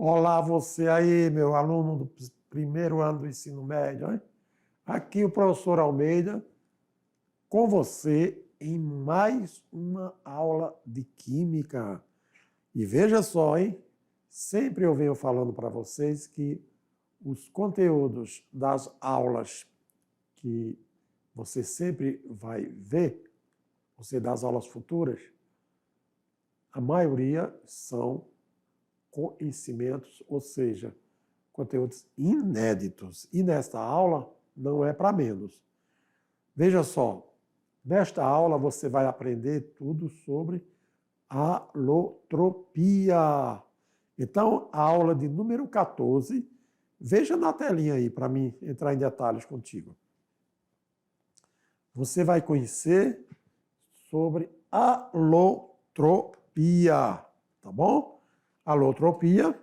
Olá, você aí, meu aluno do primeiro ano do ensino médio, hein? Aqui o professor Almeida com você em mais uma aula de Química. E veja só, hein? Sempre eu venho falando para vocês que os conteúdos das aulas que você sempre vai ver, você das aulas futuras, a maioria são conhecimentos, ou seja, conteúdos inéditos. E nesta aula não é para menos. Veja só, nesta aula você vai aprender tudo sobre alotropia. Então, a aula de número 14, veja na telinha aí para mim entrar em detalhes contigo. Você vai conhecer sobre alotropia, tá bom? Alotropia,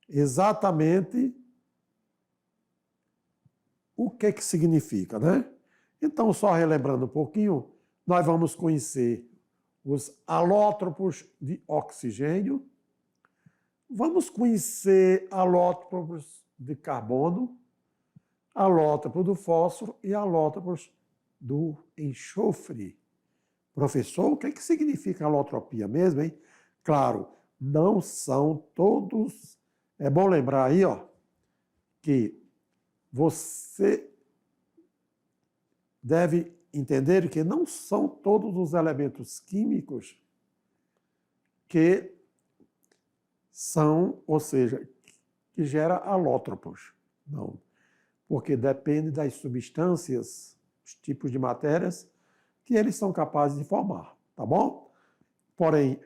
exatamente o que significa, né? Então, só relembrando um pouquinho, nós vamos conhecer os alótropos de oxigênio, vamos conhecer alótropos de carbono, alótropo do fósforo e alótropos do enxofre. Professor, o que significa alotropia mesmo, hein? Claro, não são todos. É bom lembrar aí, ó, que você deve entender que não são todos os elementos químicos que são, ou seja, que gera alótropos. Não. Porque depende das substâncias, os tipos de matérias que eles são capazes de formar, tá bom? Porém,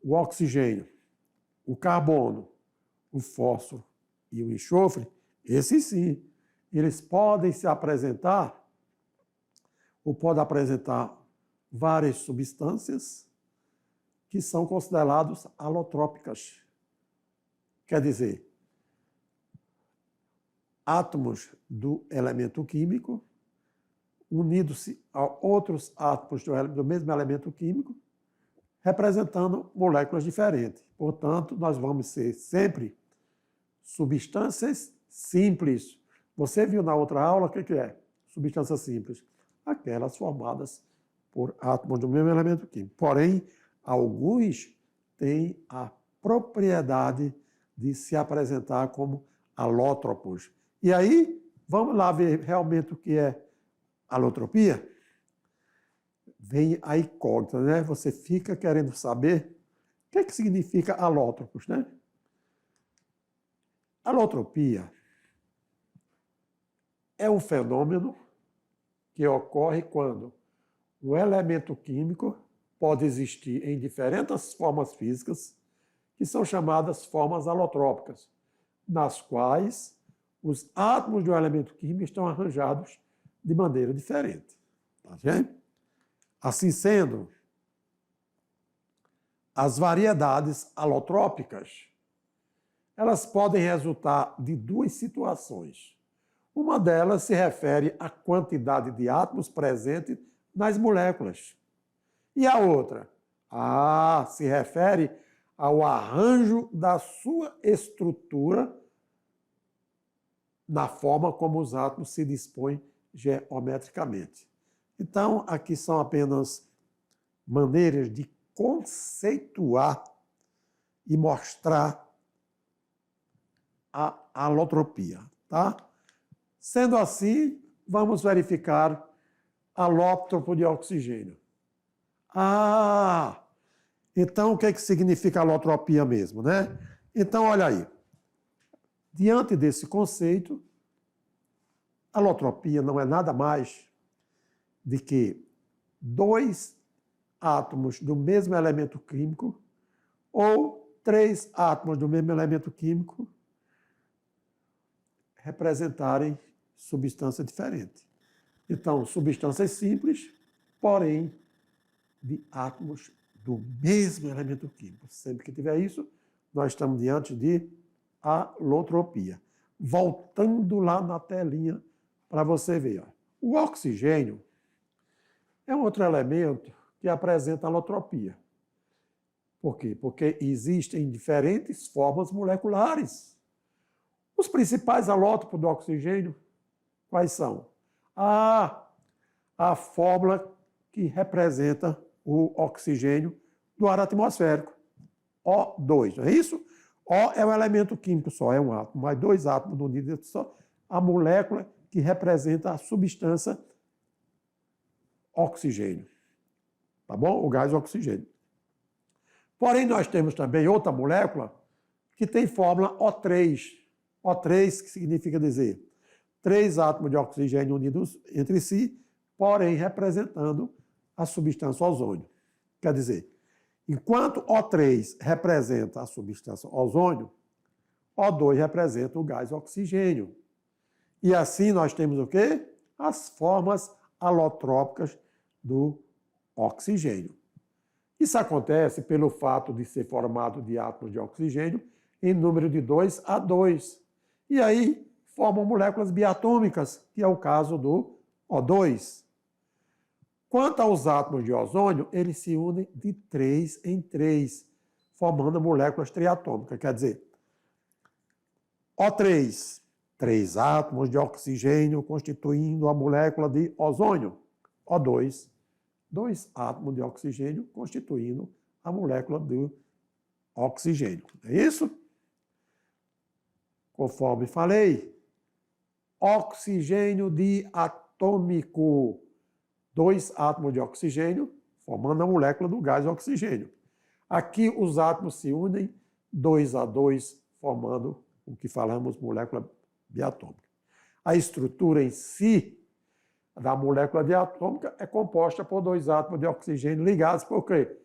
o oxigênio, o carbono, o fósforo e o enxofre, esses sim, eles podem se apresentar ou podem apresentar várias substâncias que são consideradas alotrópicas. Quer dizer, átomos do elemento químico unidos-se a outros átomos do mesmo elemento químico, representando moléculas diferentes. Portanto, nós vamos ser sempre substâncias simples. Você viu na outra aula o que é? Substância simples. Aquelas formadas por átomos do mesmo elemento químico. Porém, alguns têm a propriedade de se apresentar como alótropos. E aí, vamos lá ver realmente o que é alotropia? Vem a incógnita, né? Você fica querendo saber o que significa alótropos, né? Alotropia é um fenômeno que ocorre quando um elemento químico pode existir em diferentes formas físicas, que são chamadas formas alotrópicas, nas quais os átomos de um elemento químico estão arranjados de maneira diferente. Tá vendo? Assim sendo, as variedades alotrópicas, elas podem resultar de duas situações. Uma delas se refere à quantidade de átomos presentes nas moléculas. E a outra? Se refere ao arranjo da sua estrutura na forma como os átomos se dispõem geometricamente. Então, aqui são apenas maneiras de conceituar e mostrar a alotropia, tá? Sendo assim, vamos verificar alótropo de oxigênio. Então o que significa alotropia mesmo, né? Então, olha aí. Diante desse conceito, alotropia não é nada mais de que dois átomos do mesmo elemento químico ou três átomos do mesmo elemento químico representarem substância diferente. Então, substâncias simples, porém, de átomos do mesmo elemento químico. Sempre que tiver isso, nós estamos diante de alotropia. Voltando lá na telinha para você ver. Ó. O oxigênio é um outro elemento que apresenta alotropia. Por quê? Porque existem diferentes formas moleculares. Os principais alótopos do oxigênio, quais são? A fórmula que representa o oxigênio do ar atmosférico, O2, não é isso? O é um elemento químico só, é um átomo, mas dois átomos unidos só. A molécula que representa a substância oxigênio, tá bom? O gás oxigênio. Porém, nós temos também outra molécula que tem fórmula O3. O3, que significa dizer 3 átomos de oxigênio unidos entre si, porém representando a substância ozônio. Quer dizer, enquanto O3 representa a substância ozônio, O2 representa o gás oxigênio. E assim nós temos o quê? As formas alotrópicas do oxigênio. Isso acontece pelo fato de ser formado de átomos de oxigênio em número de 2 a 2. E aí formam moléculas biatômicas, que é o caso do O2. Quanto aos átomos de ozônio, eles se unem de 3 em 3, formando moléculas triatômicas. Quer dizer, O3, 3 átomos de oxigênio constituindo a molécula de ozônio. O2, 2 átomos de oxigênio constituindo a molécula do oxigênio. É isso? Conforme falei, oxigênio diatômico. 2 átomos de oxigênio formando a molécula do gás oxigênio. Aqui os átomos se unem 2 a 2, formando o que falamos molécula diatômica. A estrutura em si da molécula diatômica é composta por 2 átomos de oxigênio ligados, por quê?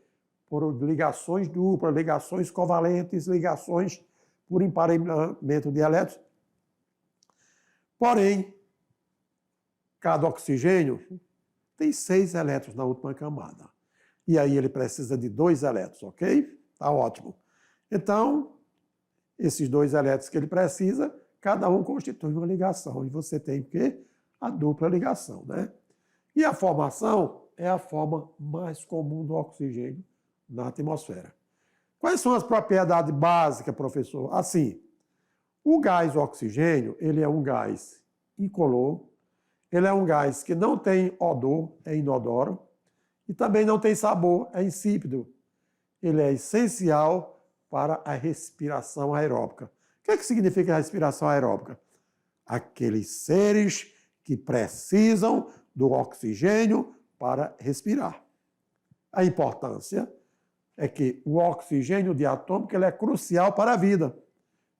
Por ligações duplas, ligações covalentes, ligações por emparelamento de elétrons. Porém, cada oxigênio tem 6 elétrons na última camada. E aí ele precisa de 2 elétrons, ok? Tá ótimo. Então, esses 2 elétrons que ele precisa, cada um constitui uma ligação. E você tem o quê? A dupla ligação, né? E a formação é a forma mais comum do oxigênio na atmosfera. Quais são as propriedades básicas, professor? Assim, o gás oxigênio, ele é um gás incolor, ele é um gás que não tem odor, é inodoro, e também não tem sabor, é insípido. Ele é essencial para a respiração aeróbica. O que é que significa a respiração aeróbica? Aqueles seres que precisam do oxigênio para respirar. A importância é que o oxigênio diatômico ele é crucial para a vida,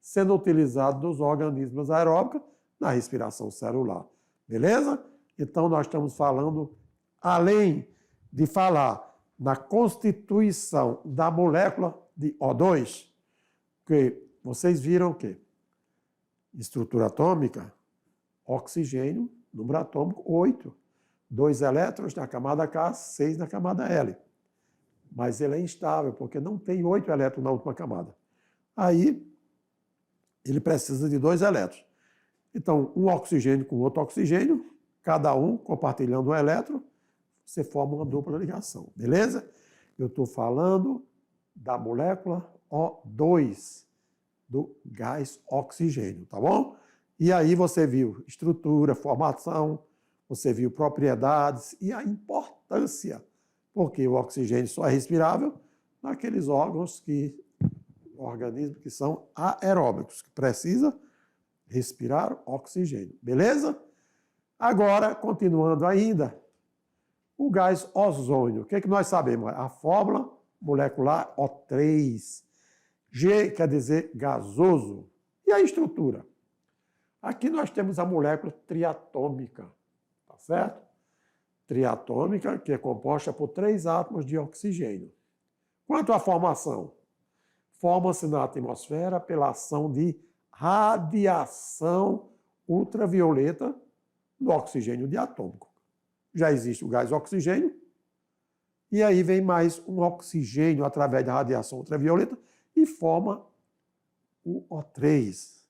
sendo utilizado nos organismos aeróbicos na respiração celular. Beleza? Então, nós estamos falando, além de falar na constituição da molécula de O2, que vocês viram o quê? Estrutura atômica, oxigênio, número atômico 8. 2 elétrons na camada K, 6 na camada L. Mas ele é instável, porque não tem 8 elétrons na última camada. Aí, ele precisa de 2 elétrons. Então, um oxigênio com outro oxigênio, cada um compartilhando um elétron, você forma uma dupla ligação, beleza? Eu estou falando da molécula O2, do gás oxigênio, tá bom? E aí você viu estrutura, formação, você viu propriedades e a importância, porque o oxigênio só é respirável naqueles organismos que são aeróbicos, que precisam respirar oxigênio, beleza? Agora, continuando ainda, o gás ozônio. O que é que nós sabemos? A fórmula molecular O3. G quer dizer gasoso. E a estrutura? Aqui nós temos a molécula triatômica, tá certo? Triatômica, que é composta por 3 átomos de oxigênio. Quanto à formação? Forma-se na atmosfera pela ação de radiação ultravioleta do oxigênio diatômico. Já existe o gás oxigênio, e aí vem mais um oxigênio através da radiação ultravioleta e forma o O3.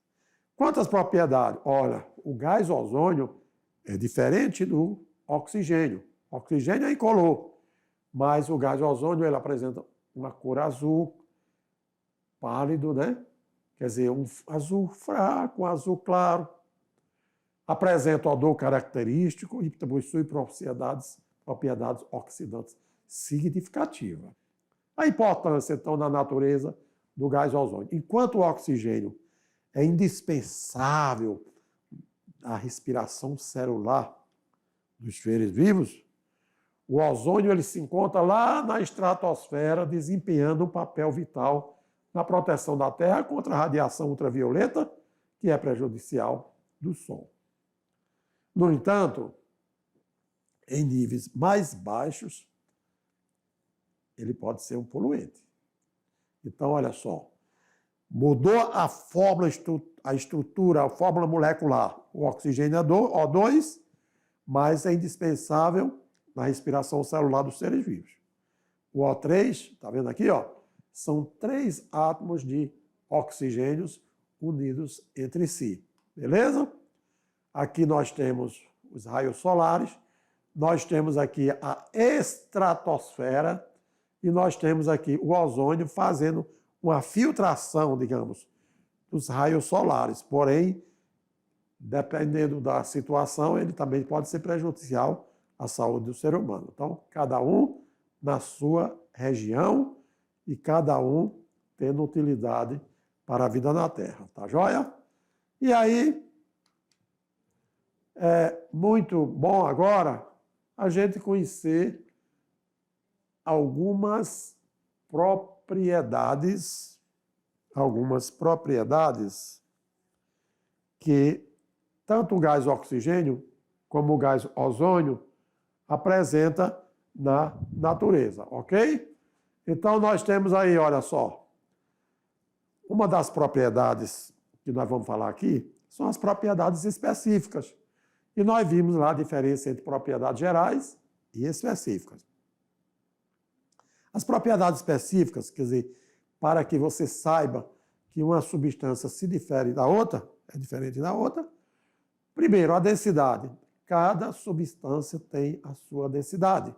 Quantas propriedades? Olha, o gás ozônio é diferente do oxigênio. O oxigênio é incolor, mas o gás ozônio ele apresenta uma cor azul pálido, né? Quer dizer, um azul fraco, um azul claro. Apresenta odor característico e possui propriedades oxidantes significativas. A importância, então, na natureza do gás ozônio. Enquanto o oxigênio é indispensável à respiração celular dos seres vivos, o ozônio ele se encontra lá na estratosfera, desempenhando um papel vital na proteção da Terra contra a radiação ultravioleta, que é prejudicial do Sol. No entanto, em níveis mais baixos, ele pode ser um poluente. Então, olha só, mudou a fórmula, a estrutura, a fórmula molecular. O oxigênio é O2, mas é indispensável na respiração celular dos seres vivos. O O3, está vendo aqui, ó, são 3 átomos de oxigênios unidos entre si. Beleza? Aqui nós temos os raios solares, nós temos aqui a estratosfera e nós temos aqui o ozônio fazendo uma filtração, digamos, dos raios solares. Porém, dependendo da situação, ele também pode ser prejudicial à saúde do ser humano. Então, cada um na sua região e cada um tendo utilidade para a vida na Terra, tá joia? E aí, é muito bom agora a gente conhecer algumas propriedades que tanto o gás oxigênio como o gás ozônio apresenta na natureza, ok? Então, nós temos aí, olha só, uma das propriedades que nós vamos falar aqui são as propriedades específicas. E nós vimos lá a diferença entre propriedades gerais e específicas. As propriedades específicas, quer dizer, para que você saiba que uma substância se difere da outra, é diferente da outra, primeiro, a densidade. Cada substância tem a sua densidade.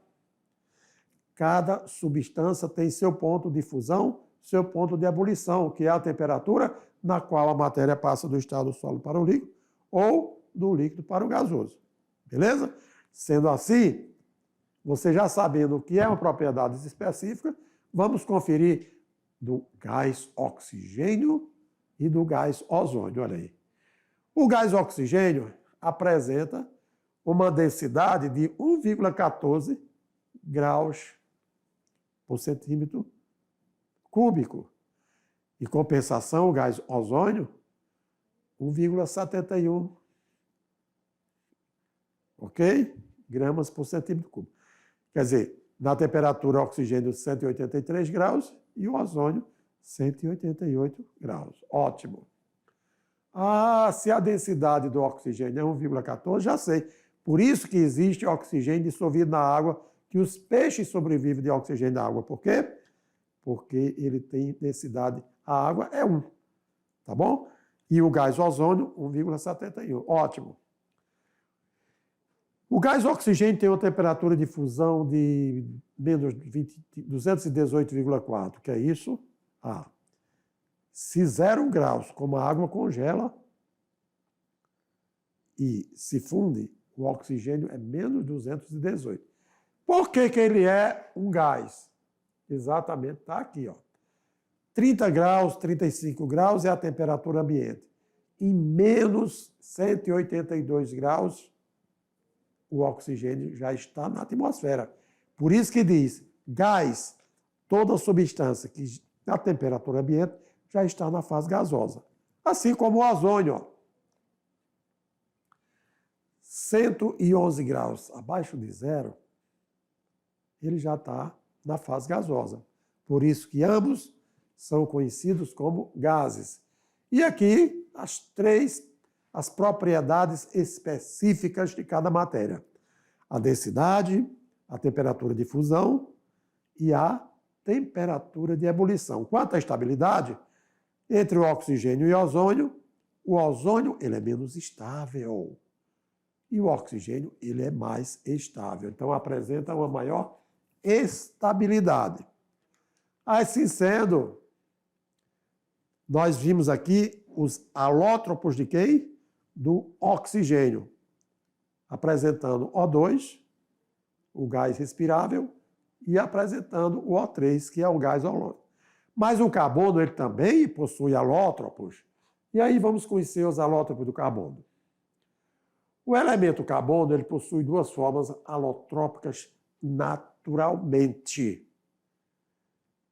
Cada substância tem seu ponto de fusão, seu ponto de ebulição, que é a temperatura na qual a matéria passa do estado sólido para o líquido ou do líquido para o gasoso. Beleza? Sendo assim, você já sabendo o que é uma propriedade específica, vamos conferir do gás oxigênio e do gás ozônio. Olha aí. O gás oxigênio apresenta uma densidade de 1,14 graus por centímetro cúbico. Em compensação, o gás ozônio, 1,71, ok? Gramas por centímetro cúbico. Quer dizer, na temperatura, o oxigênio 183 graus e o ozônio 188 graus. Ótimo. Ah, se a densidade do oxigênio é 1,14, já sei. Por isso que existe oxigênio dissolvido na água, que os peixes sobrevivem de oxigênio na água. Por quê? Porque ele tem densidade, a água é 1, tá bom? E o gás ozônio, 1,71. Ótimo. O gás oxigênio tem uma temperatura de fusão de menos 218,4. Que é isso? Ah, se 0 graus, como a água congela e se funde, o oxigênio é menos 218. Por que que ele é um gás? Exatamente, está aqui, ó. 30 graus, 35 graus é a temperatura ambiente. Em menos 182 graus, o oxigênio já está na atmosfera. Por isso que diz, gás, toda substância que na temperatura ambiente já está na fase gasosa. Assim como o ozônio, ó. 111 graus abaixo de zero, ele já está na fase gasosa. Por isso que ambos são conhecidos como gases. E aqui as propriedades específicas de cada matéria. A densidade, a temperatura de fusão e a temperatura de ebulição. Quanto à estabilidade, entre o oxigênio e o ozônio ele é menos estável. E o oxigênio ele é mais estável. Então, apresenta uma maior estabilidade. Assim sendo, nós vimos aqui os alótropos de quem? Do oxigênio, apresentando O2, o gás respirável, e apresentando o O3, que é o gás holônico. Mas o carbono ele também possui alótropos. E aí vamos conhecer os alótropos do carbono. O elemento carbono ele possui duas formas alotrópicas naturalmente.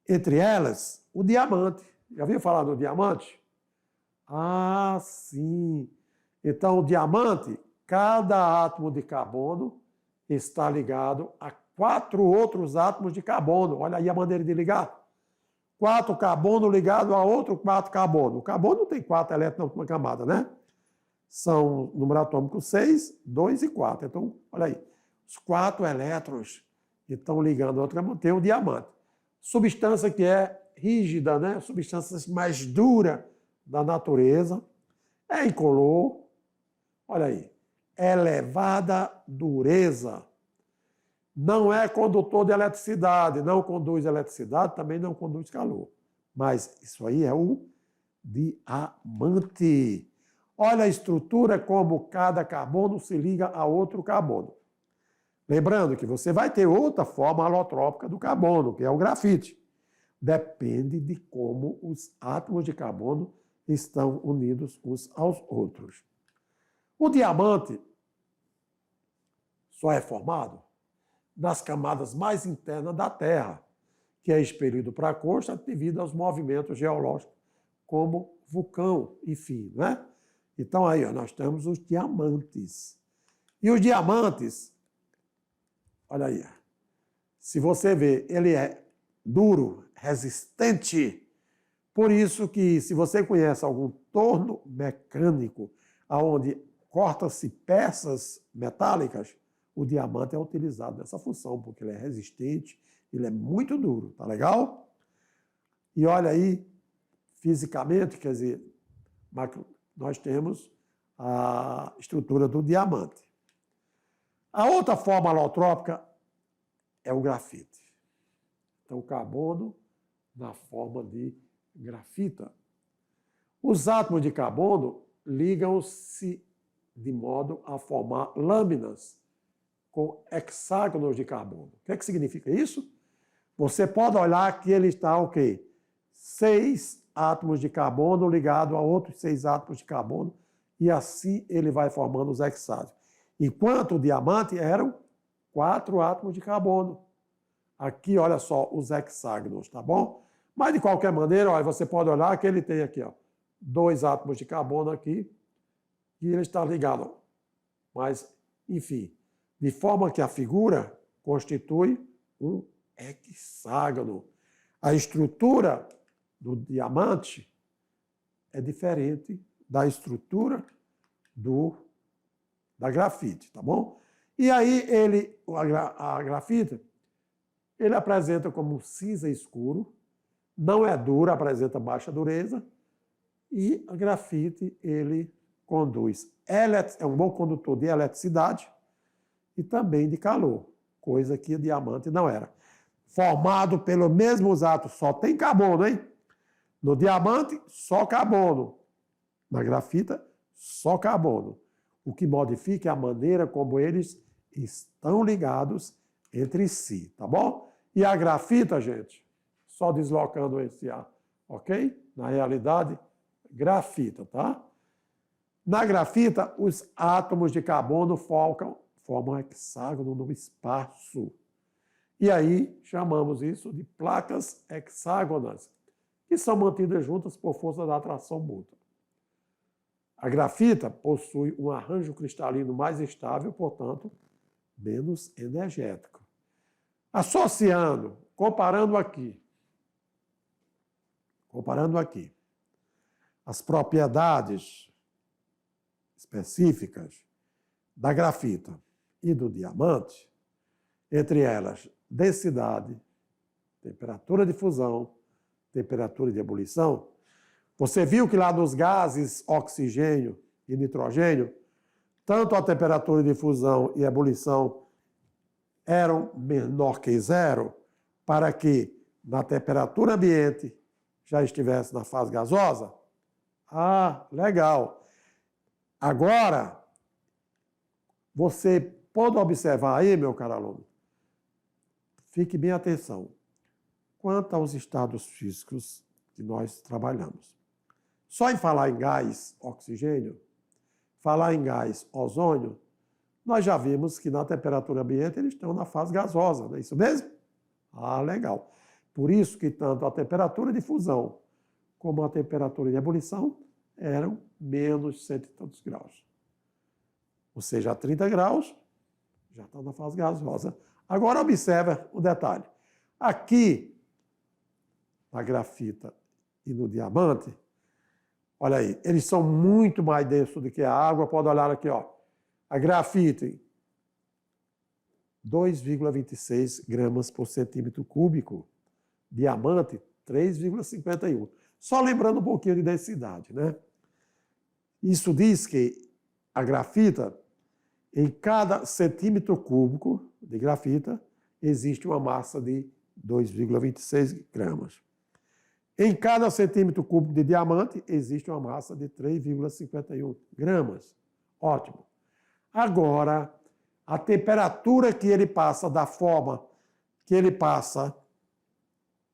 Entre elas, o diamante. Já ouviu falar do diamante? Ah, sim. Então, o diamante, cada átomo de carbono está ligado a 4 outros átomos de carbono. Olha aí a maneira de ligar. 4 carbono ligado a outro 4 carbono. O carbono tem 4 elétrons na última camada, né? São número atômico 6, 2 e 4. Então, olha aí. Os 4 elétrons que estão ligando a outra tem o diamante. Substância que é rígida, né? Substância mais dura da natureza. É incolor. Olha aí. Elevada dureza. Não é condutor de eletricidade, não conduz eletricidade, também não conduz calor. Mas isso aí é o diamante. Olha a estrutura como cada carbono se liga a outro carbono. Lembrando que você vai ter outra forma alotrópica do carbono, que é o grafite. Depende de como os átomos de carbono estão unidos uns aos outros. O diamante só é formado nas camadas mais internas da Terra, que é expelido para a costa devido aos movimentos geológicos, como vulcão, enfim, né? Então aí, ó, nós temos os diamantes. E os diamantes, olha aí, se você ver, ele é duro, resistente. Por isso que, se você conhece algum torno mecânico, onde corta-se peças metálicas, o diamante é utilizado nessa função, porque ele é resistente, ele é muito duro, tá legal? E olha aí, fisicamente, quer dizer, nós temos a estrutura do diamante. A outra forma alotrópica é o grafite. Então, o carbono na forma de grafita. Os átomos de carbono ligam-se de modo a formar lâminas com hexágonos de carbono. O que é que significa isso? Você pode olhar que ele está o quê? 6 átomos de carbono ligados a outros 6 átomos de carbono, e assim ele vai formando os hexágonos. Enquanto o diamante eram 4 átomos de carbono. Aqui, olha só, os hexágonos, tá bom? Mas, de qualquer maneira, olha, você pode olhar que ele tem aqui, ó, 2 átomos de carbono aqui, e ele está ligado. Mas, enfim, de forma que a figura constitui um hexágono. A estrutura do diamante é diferente da estrutura da grafite, tá bom? E aí a grafite, ele apresenta como cinza escuro, não é dura, apresenta baixa dureza, e a grafite, ele conduz, é um bom condutor de eletricidade e também de calor, coisa que o diamante não era. Formado pelos mesmos átomos, só tem carbono, hein? No diamante, só carbono. Na grafita, só carbono. O que modifica é a maneira como eles estão ligados entre si, tá bom? E a grafita, gente, só deslocando esse A, ok? Na realidade, grafita, tá? Na grafita, os átomos de carbono formam hexágono no espaço. E aí chamamos isso de placas hexágonas, que são mantidas juntas por força da atração mútua. A grafita possui um arranjo cristalino mais estável, portanto, menos energético. Associando, comparando aqui, as propriedades específicas da grafita e do diamante, entre elas densidade, temperatura de fusão, temperatura de ebulição. Você viu que lá nos gases oxigênio e nitrogênio, tanto a temperatura de fusão e ebulição eram menor que zero, para que na temperatura ambiente já estivesse na fase gasosa? Ah, legal. Agora, você pode observar aí, meu caro aluno, fique bem atenção, quanto aos estados físicos que nós trabalhamos. Só em falar em gás oxigênio, falar em gás ozônio, nós já vimos que na temperatura ambiente eles estão na fase gasosa, não é isso mesmo? Ah, legal. Por isso que tanto a temperatura de fusão como a temperatura de ebulição eram menos cento e tantos graus. Ou seja, a 30 graus já está na fase gasosa. Agora observa o detalhe. Aqui, na grafita e no diamante, olha aí, eles são muito mais densos do que a água. Pode olhar aqui, ó. A grafita, 2,26 gramas por centímetro cúbico. Diamante, 3,51. Só lembrando um pouquinho de densidade, né? Isso diz que a grafita, em cada centímetro cúbico de grafita, existe uma massa de 2,26 gramas. Em cada centímetro cúbico de diamante, existe uma massa de 3,51 gramas. Ótimo. Agora, a temperatura que ele passa, da forma que ele passa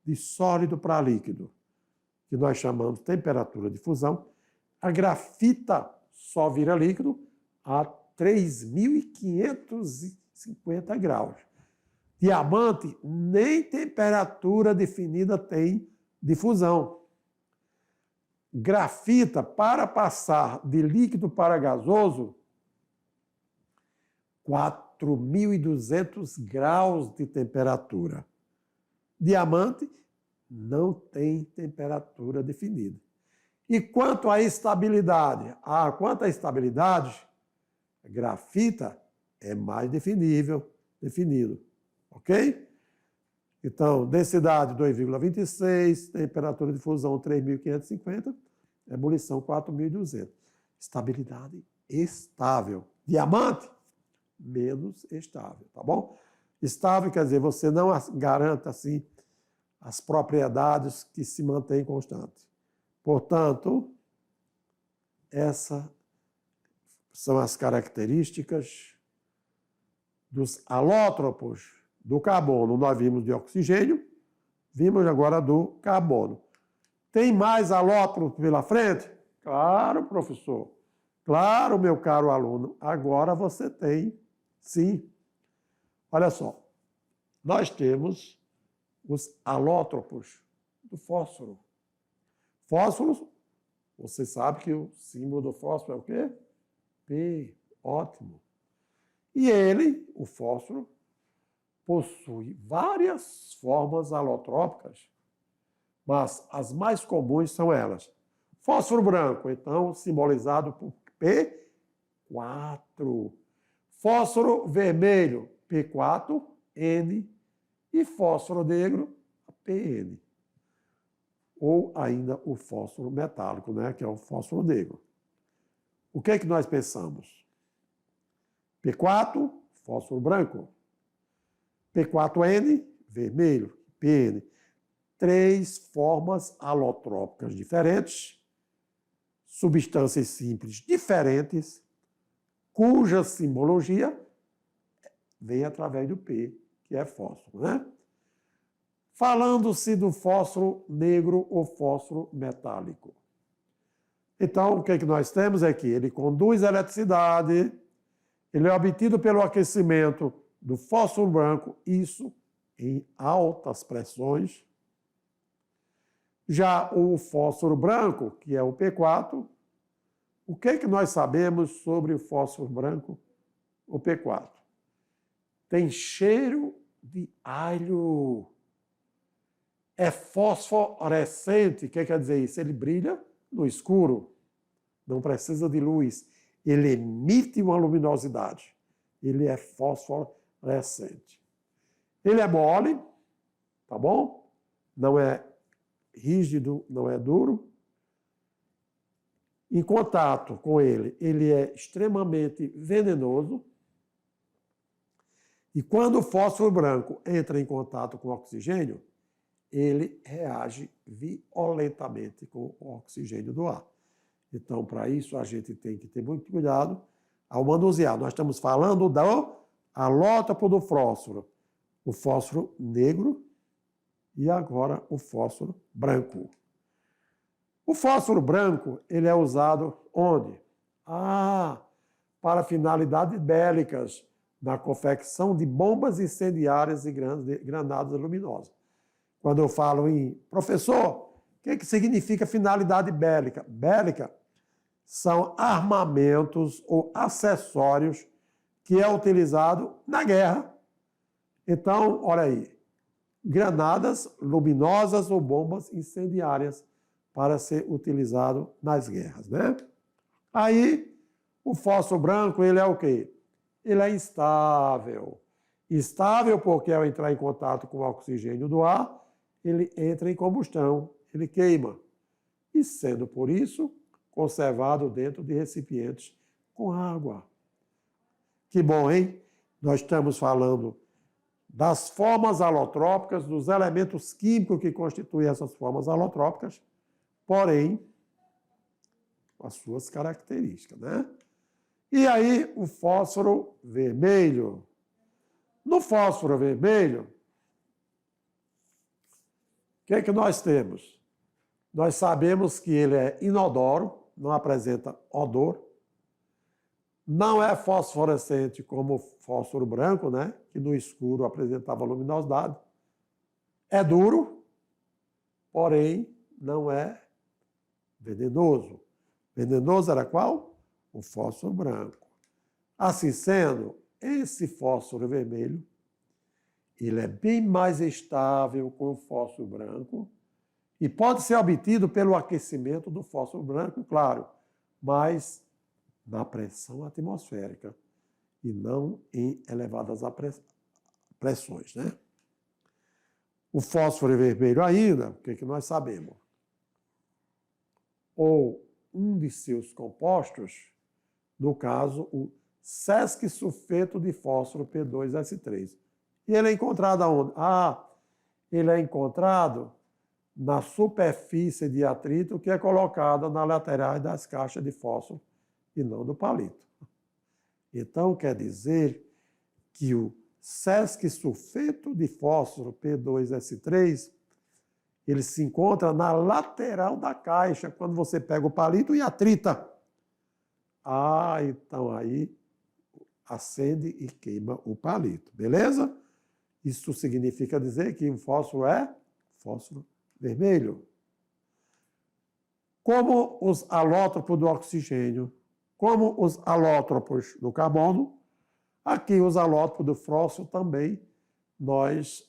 de sólido para líquido, que nós chamamos de temperatura de fusão, a grafita só vira líquido a 3.550 graus. Diamante nem temperatura definida tem de fusão. Grafita, para passar de líquido para gasoso, 4.200 graus de temperatura. Diamante não tem temperatura definida. E quanto à estabilidade? Quanto à estabilidade, a grafita é mais definido, ok? Então, densidade 2,26, temperatura de fusão 3.550, ebulição 4.200. Estabilidade estável. Diamante, menos estável, tá bom? Estável quer dizer, você não garanta assim as propriedades que se mantêm constantes. Portanto, essas são as características dos alótropos do carbono. Nós vimos de oxigênio, vimos agora do carbono. Tem mais alótropos pela frente? Claro, professor. Claro, meu caro aluno. Agora você tem, sim. Olha só, nós temos os alótropos do fósforo. Fósforo, você sabe que o símbolo do fósforo é o quê? P, ótimo. E ele, o fósforo, possui várias formas alotrópicas, mas as mais comuns são elas. Fósforo branco, então, simbolizado por P4. Fósforo vermelho, P4N. E fósforo negro, PN. Ou ainda o fósforo metálico, né, que é o fósforo negro. O que é que nós pensamos? P4, fósforo branco. P4N, vermelho. PN. 3 formas alotrópicas diferentes, substâncias simples diferentes, cuja simbologia vem através do P, que é fósforo, né? Falando-se do fósforo negro ou fósforo metálico. Então, o que é que nós temos é que ele conduz eletricidade, ele é obtido pelo aquecimento do fósforo branco, isso em altas pressões. Já o fósforo branco, que é o P4, o que é que nós sabemos sobre o fósforo branco, o P4? Tem cheiro de alho. É fosforescente. O que quer dizer isso? Ele brilha no escuro. Não precisa de luz. Ele emite uma luminosidade. Ele é fosforescente. Ele é mole, tá bom? Não é rígido, não é duro. Em contato com ele, ele é extremamente venenoso. E quando o fósforo branco entra em contato com o oxigênio, ele reage violentamente com o oxigênio do ar. Então, para isso, a gente tem que ter muito cuidado ao manusear. Nós estamos falando do alótropo do fósforo. O fósforo negro e agora o fósforo branco. O fósforo branco, ele é usado onde? Para finalidades bélicas, na confecção de bombas incendiárias e granadas luminosas. Quando eu falo em professor, o que significa finalidade bélica? Bélica são armamentos ou acessórios que é utilizado na guerra. Então, olha aí, granadas luminosas ou bombas incendiárias para ser utilizado nas guerras, né? Aí, o fósforo branco, ele é o quê? Ele é instável. Instável porque ao entrar em contato com o oxigênio do ar, ele entra em combustão, ele queima. E sendo por isso, conservado dentro de recipientes com água. Que bom, hein? Nós estamos falando das formas alotrópicas, dos elementos químicos que constituem essas formas alotrópicas, porém, com as suas características, né? E aí, o fósforo vermelho. No fósforo vermelho, o que nós temos? Nós sabemos que ele é inodoro, não apresenta odor, não é fosforescente como o fósforo branco, né? Que no escuro apresentava luminosidade. É duro, porém não é venenoso. Venenoso era qual? O fósforo branco. Assim sendo, esse fósforo vermelho, ele é bem mais estável que o fósforo branco e pode ser obtido pelo aquecimento do fósforo branco, claro, mas na pressão atmosférica e não em elevadas pressões, né? O fósforo vermelho ainda, o que nós sabemos? Ou um de seus compostos, no caso, o sesquisulfeto de fósforo P2S3. E ele é encontrado aonde? Ele é encontrado na superfície de atrito que é colocada nas laterais das caixas de fósforo e não do palito. Então, quer dizer que o sesquisulfeto de fósforo P2S3, ele se encontra na lateral da caixa, quando você pega o palito e atrita. Então aí acende e queima o palito, beleza? Isso significa dizer que o fósforo é fósforo vermelho. Como os alótropos do oxigênio, como os alótropos do carbono, aqui os alótropos do fósforo também nós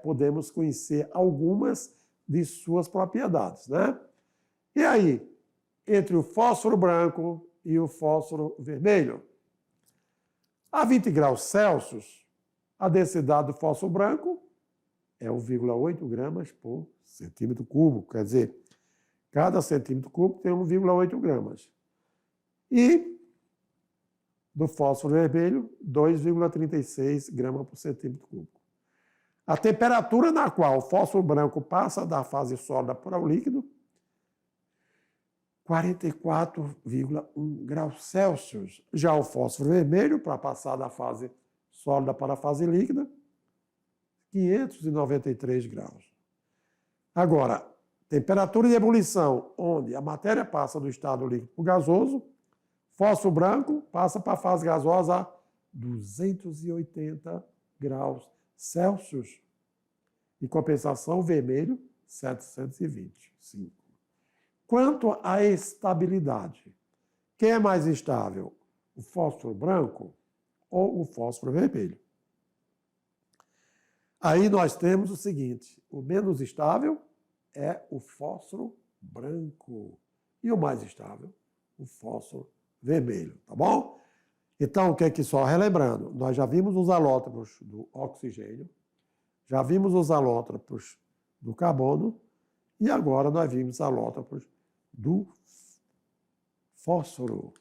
podemos conhecer algumas de suas propriedades, né? E aí, entre o fósforo branco e o fósforo vermelho, a 20 graus Celsius, a densidade do fósforo branco é 1,8 gramas por centímetro cúbico, quer dizer, cada centímetro cúbico tem 1,8 gramas. E do fósforo vermelho, 2,36 gramas por centímetro cúbico. A temperatura na qual o fósforo branco passa da fase sólida para o líquido, 44,1 graus Celsius. Já o fósforo vermelho, para passar da fase sólida para a fase líquida, 593 graus. Agora, temperatura de ebulição, onde a matéria passa do estado líquido para o gasoso, fósforo branco passa para a fase gasosa a 280 graus Celsius. Em compensação, o vermelho, 725. Quanto à estabilidade, quem é mais estável? O fósforo branco ou o fósforo vermelho? Aí nós temos o seguinte, o menos estável é o fósforo branco e o mais estável, o fósforo vermelho, tá bom? Então, o que é que só relembrando? Nós já vimos os alótropos do oxigênio, já vimos os alótropos do carbono e agora nós vimos os alótropos do fósforo.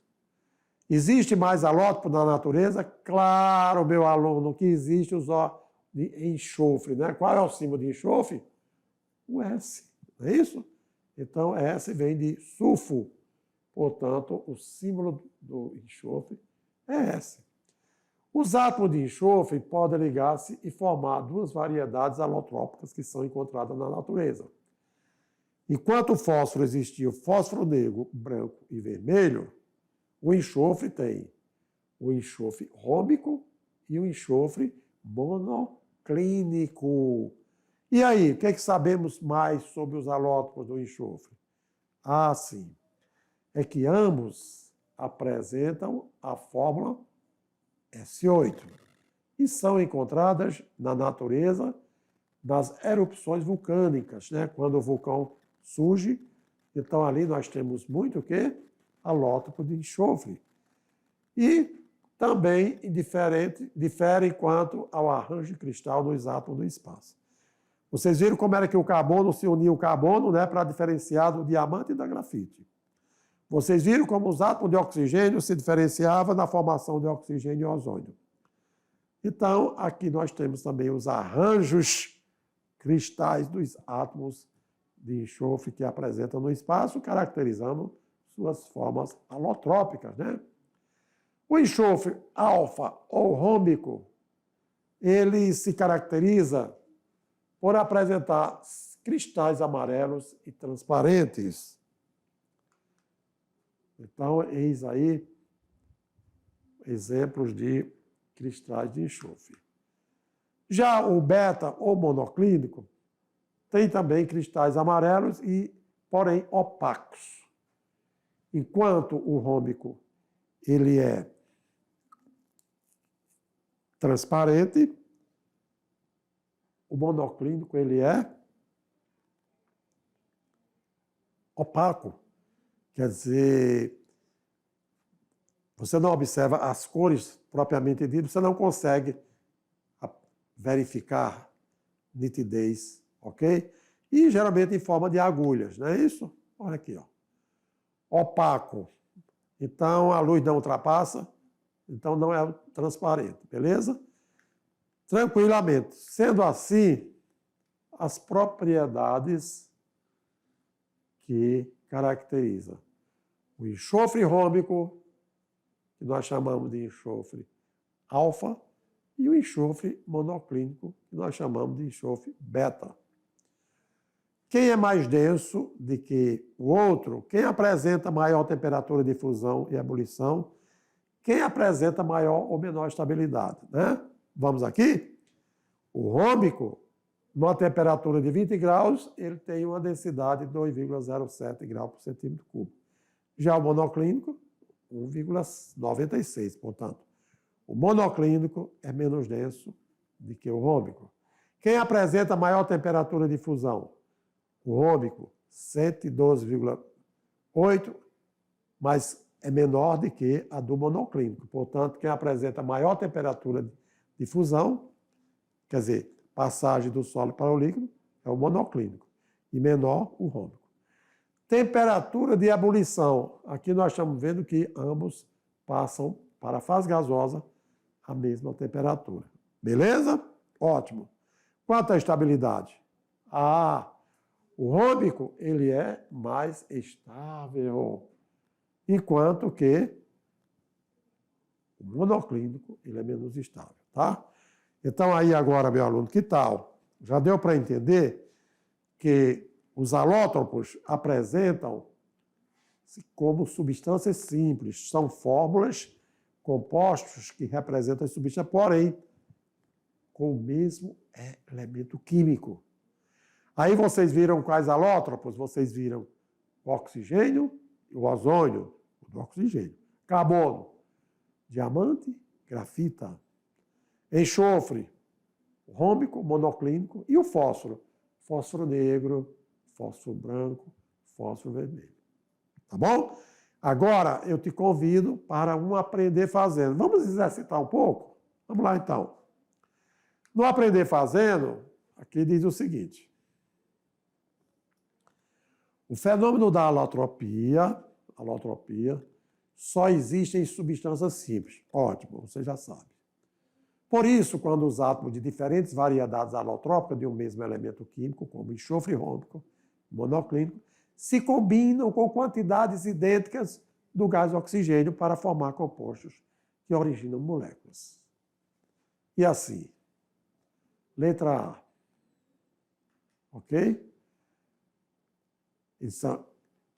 Existe mais alótropo na natureza? Claro, meu aluno, que existe os de enxofre, né? Qual é o símbolo de enxofre? o S, não é isso? Então, S vem de sulfo. Portanto, o símbolo do enxofre é S. Os átomos de enxofre podem ligar-se e formar duas variedades alotrópicas que são encontradas na natureza. Enquanto o fósforo existia, o fósforo negro, branco e vermelho, o enxofre tem o enxofre rômbico e o enxofre monoclínico. E aí, o que é que sabemos mais sobre os alótropos do enxofre? Ah, sim. É que ambos apresentam a fórmula S8 e são encontradas na natureza das erupções vulcânicas, né? Quando o vulcão surge, então ali nós temos muito o quê? Alótropo de enxofre. E também diferem quanto ao arranjo cristal dos átomos do espaço. Vocês viram como era que o carbono se unia ao carbono, né, para diferenciar do diamante e da grafite. Vocês viram como os átomos de oxigênio se diferenciavam na formação de oxigênio e ozônio. Então, aqui nós temos também os arranjos cristais dos átomos de enxofre que apresentam no espaço, caracterizando suas formas alotrópicas, né? O enxofre alfa ou rômbico, ele se caracteriza por apresentar cristais amarelos e transparentes. Então, eis aí exemplos de cristais de enxofre. Já o beta ou monoclínico tem também cristais amarelos e, porém, opacos. Enquanto o rômbico ele é transparente, o monoclínico ele é opaco. Quer dizer, você não observa as cores propriamente ditas, você não consegue verificar nitidez, ok? E geralmente em forma de agulhas, não é isso? Olha aqui, ó. Opaco. Então a luz não ultrapassa, então não é transparente, beleza? Tranquilamente. Sendo assim, as propriedades que caracteriza o enxofre rômbico, que nós chamamos de enxofre alfa, e o enxofre monoclínico, que nós chamamos de enxofre beta. Quem é mais denso do que o outro? Quem apresenta maior temperatura de fusão e ebulição? Quem apresenta maior ou menor estabilidade, né? Vamos aqui? O rômbico, numa temperatura de 20 graus, ele tem uma densidade de 2,07 graus por centímetro cúbico. Já o monoclínico, 1,96, portanto. O monoclínico é menos denso do que o rômbico. Quem apresenta maior temperatura de fusão? O rômbico, 112,8, mas é menor do que a do monoclínico. Portanto, quem apresenta maior temperatura de fusão, quer dizer, passagem do sólido para o líquido, é o monoclínico. E menor, o rômbico. Temperatura de ebulição. Aqui nós estamos vendo que ambos passam para a fase gasosa a mesma temperatura. Beleza? Ótimo. Quanto à estabilidade? O rômbico ele é mais estável, enquanto que o monoclínico ele é menos estável, tá? Então aí agora, meu aluno, que tal? Já deu para entender que os alótropos apresentam como substâncias simples, são fórmulas, compostos que representam as substâncias, porém, com o mesmo elemento químico. Aí vocês viram quais alótropos? Vocês viram o oxigênio e o ozônio, o oxigênio. Carbono, diamante, grafita. Enxofre, rômbico, monoclínico. E o fósforo? Fósforo negro, fósforo branco, fósforo vermelho. Tá bom? Agora eu te convido para um aprender fazendo. Vamos exercitar um pouco? Vamos lá então. No aprender fazendo, aqui diz o seguinte. O fenômeno da alotropia só existe em substâncias simples. Ótimo, você já sabe. Por isso, quando os átomos de diferentes variedades alotrópicas de um mesmo elemento químico, como enxofre rhômico, monoclínico, se combinam com quantidades idênticas do gás oxigênio para formar compostos que originam moléculas. E assim, letra A. Ok? Eles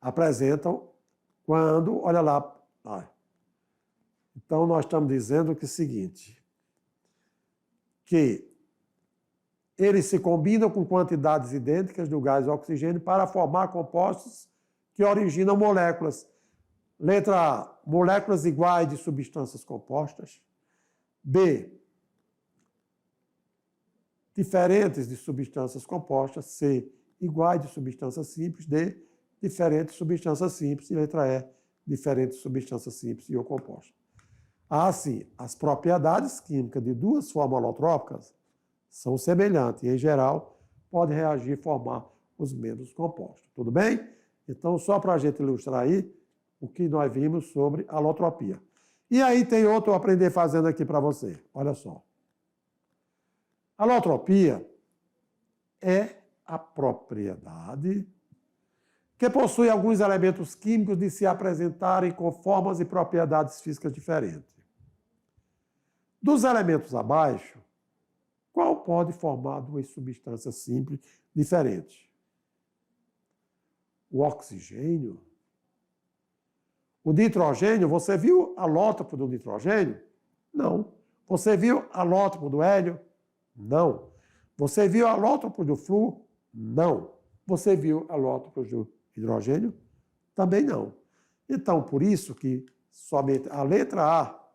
apresentam quando, olha lá. Então, nós estamos dizendo que é o seguinte, que eles se combinam com quantidades idênticas do gás oxigênio para formar compostos que originam moléculas. Letra A, moléculas iguais de substâncias compostas. B, diferentes de substâncias compostas. C, iguais de substâncias simples. D, diferentes de substâncias simples. E letra E, diferentes de substâncias simples e ou compostas. Assim, as propriedades químicas de duas formas alotrópicas são semelhantes e, em geral, podem reagir e formar os mesmos compostos. Tudo bem? Então, só para a gente ilustrar aí o que nós vimos sobre alotropia. E aí tem outro aprender fazendo aqui para você. Olha só. Alotropia é a propriedade que possui alguns elementos químicos de se apresentarem com formas e propriedades físicas diferentes. Dos elementos abaixo, qual pode formar duas substâncias simples diferentes? O oxigênio. O nitrogênio, você viu alótropo do nitrogênio? Não. Você viu alótropo do hélio? Não. Você viu alótropo do flúor? Não. Você viu alótropos do hidrogênio? Também não. Então, por isso que somente a letra A,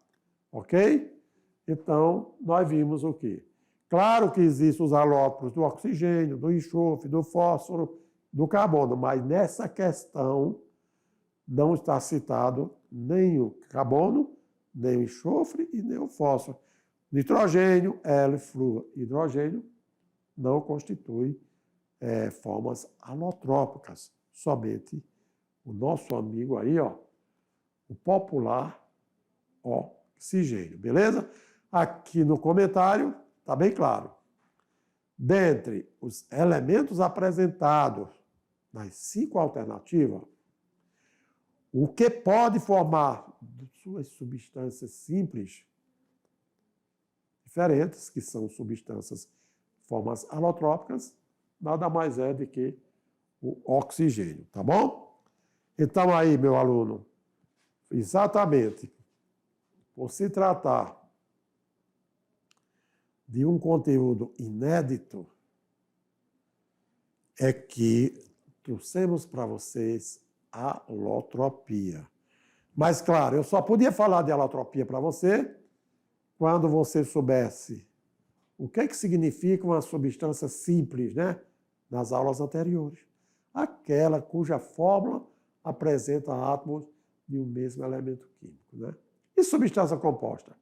ok? Então, nós vimos o quê? Claro que existem os alótropos do oxigênio, do enxofre, do fósforo, do carbono, mas nessa questão não está citado nem o carbono, nem o enxofre e nem o fósforo. Nitrogênio, hélio, flúor, hidrogênio não constitui formas alotrópicas. Somente o nosso amigo aí, ó, o popular oxigênio, beleza? Aqui no comentário está bem claro. Dentre os elementos apresentados nas 5 alternativas, o que pode formar suas substâncias simples diferentes, que são substâncias formas alotrópicas, nada mais é do que o oxigênio, tá bom? Então aí, meu aluno, exatamente, por se tratar de um conteúdo inédito, é que trouxemos para vocês a alotropia. Mas, claro, eu só podia falar de alotropia para você quando você soubesse o que significa uma substância simples, né? Nas aulas anteriores. Aquela cuja fórmula apresenta átomos de um mesmo elemento químico, né? E substância composta?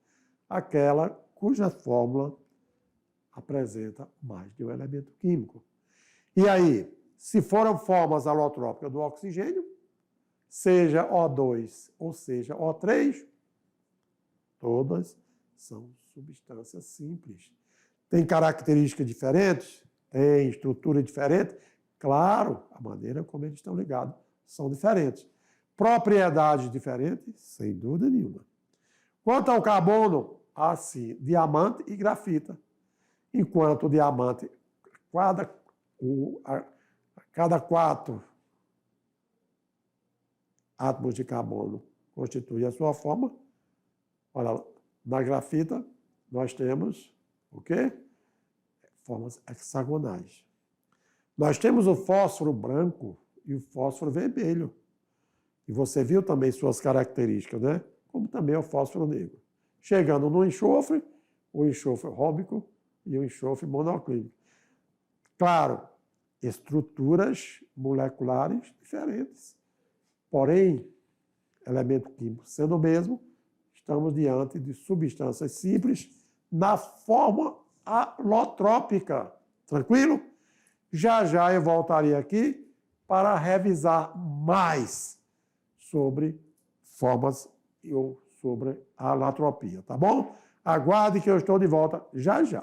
Aquela cuja fórmula apresenta mais de um elemento químico. E aí, se foram formas alotrópicas do oxigênio, seja O2 ou seja O3, todas são substâncias simples. Tem características diferentes? Tem estrutura diferente? Claro, a maneira como eles estão ligados são diferentes. Propriedades diferentes? Sem dúvida nenhuma. Quanto ao carbono, há sim diamante e grafita. Enquanto o diamante, cada 4 átomos de carbono constituem a sua forma. Olha, na grafita nós temos o quê? Formas hexagonais. Nós temos o fósforo branco e o fósforo vermelho. E você viu também suas características, né? Como também o fósforo negro. Chegando no enxofre, o enxofre rhômico e o enxofre monoclínico. Claro, estruturas moleculares diferentes. Porém, elemento químico sendo o mesmo, estamos diante de substâncias simples na forma alotrópica. Tranquilo? Já já eu voltarei aqui para revisar mais sobre formas ou sobre a alotropia, tá bom? Aguarde que eu estou de volta já já.